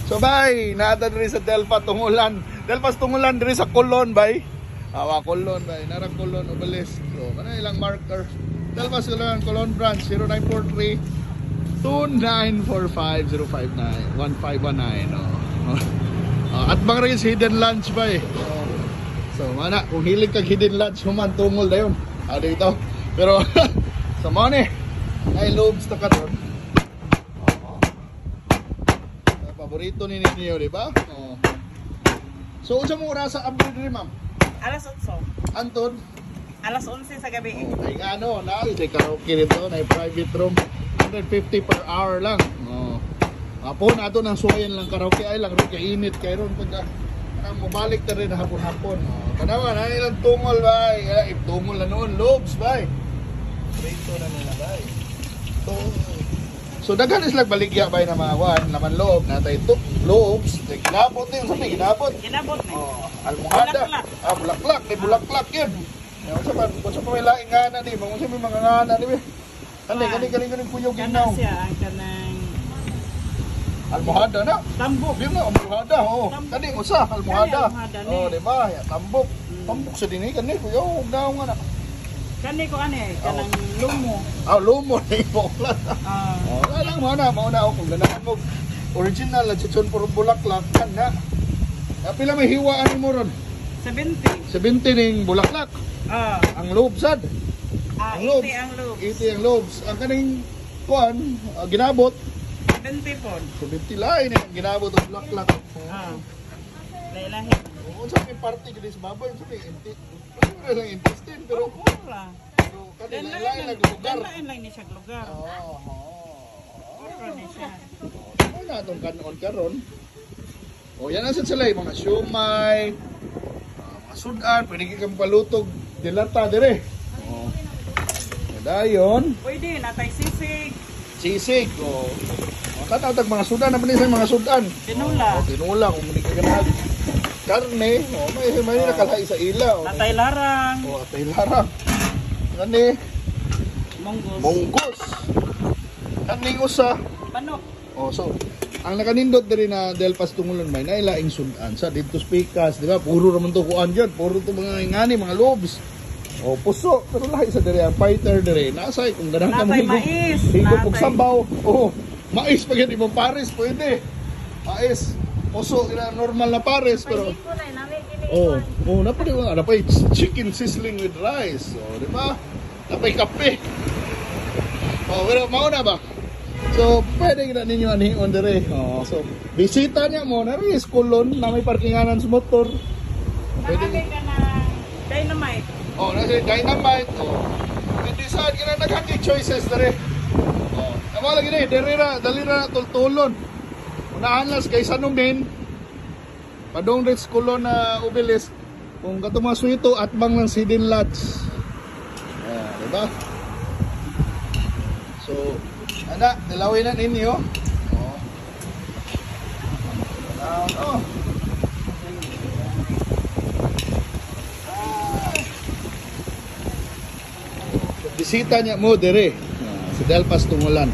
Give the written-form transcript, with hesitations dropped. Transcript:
So bay, naata diri sa Delpa Tungulan. Delpas Tungulan diri sa Colon bay. Awa Colon bay, nara Colon Obelisk. So kana ilang marker. Delpas Colon branch 0943 2945 059 1519. At bang rin hidden lunch bay. So mana kung hilig kag hidden lunch human tungol dayon. Dito. Pero sa mo ni ay lobes ta karon. Paborito ni ninyo, di ba? So unsa mo oras sa abroad diri, ma'am? Alas 8. Anton? Alas 11 sa gabi. Ay ano, na ay karaoke dito, na private room. 150 per hour lang. Hapon ato nang suwayan lang karaoke ay lang rin kainit kay ron pagka mabalik ta rin hapon-hapon. Kanawa na ilang tungol bay, tungol na noon, lobes bay. Prito na nila bay. So daghan is lang baligya bay na mga wan, naman loob natay ito, lobes, ginabot din sa ginabot. Ginabot na. Almohada. Bulaklak, bulaklak yun. Sa pa may laing ngana ni, sa may mga ngana ni. Kani kuyog ginaw. Kana siya ang kanang almohada na. Tambok. Di na almohada, Kani usa almohada. Di ba? Tambok. Tambok sa dinhi kani kuyog daw nga na. Kani ko kanang lumo. Lumo na iboklat. Alang mo na ako kung ganahan mo original na chichon puro bulaklak kan na. Pila may hiwaan mo ron? 70. 70 ning bulaklak. Ang lobes sad. Ang lobes. 80 ang lobes. Ang kaning kuan ginabot 70 po. 70 lain ang ginabot og bulaklak. Lahi. Unsa may party gid sa baboy unsa may intestine pero wala. Lain lang lugar. Lain lang ni siya lugar. Ni siya. Ano na itong kanon karon? Yan ang sila mga siumay, mga sudan, pwede kang palutog dilata dire. Dayon. Pwede, natay sisig. Sisig, katatag mga sudan, naman isang mga sudan. Tinula. Tinula, kung hindi ka ganag. Karne, may nakalay sa ila. Natay larang. Natay larang. Kani? Munggos. Kaning usa. Manok. So, ang nakanindot diri na Delpas Tungulan may nailaing sudan sa dito speakers, di ba? Puro raman to kuan diyan, puro to mga ingani, mga lobes. Puso, pero lahi sa diri ang fighter diri. Nasay kung ganang ka mo mais. Higo pug sambaw. Mais pag hindi mo pares pwede. Mais. Puso ina normal na pares pero napay napay chicken sizzling with rice. Di ba? Napay kape. Pero mauna ba? So, pwede na ninyo anihon dire. So, bisita niya mo na rin Colon na may parkinganan sa motor. Pwede ka na dynamite. Nasa dynamite. I-decide ka na naghangi choices dire. Naman lagi na, dalira tultulon. Unahan las kay Sanumin. Padong rin Colon na Obelisk. Kung kato mga suito at bang ng hidden lots. Diba? So, dalawin na ninyo. Bisita niya mo dire sa Delpas Tungulan.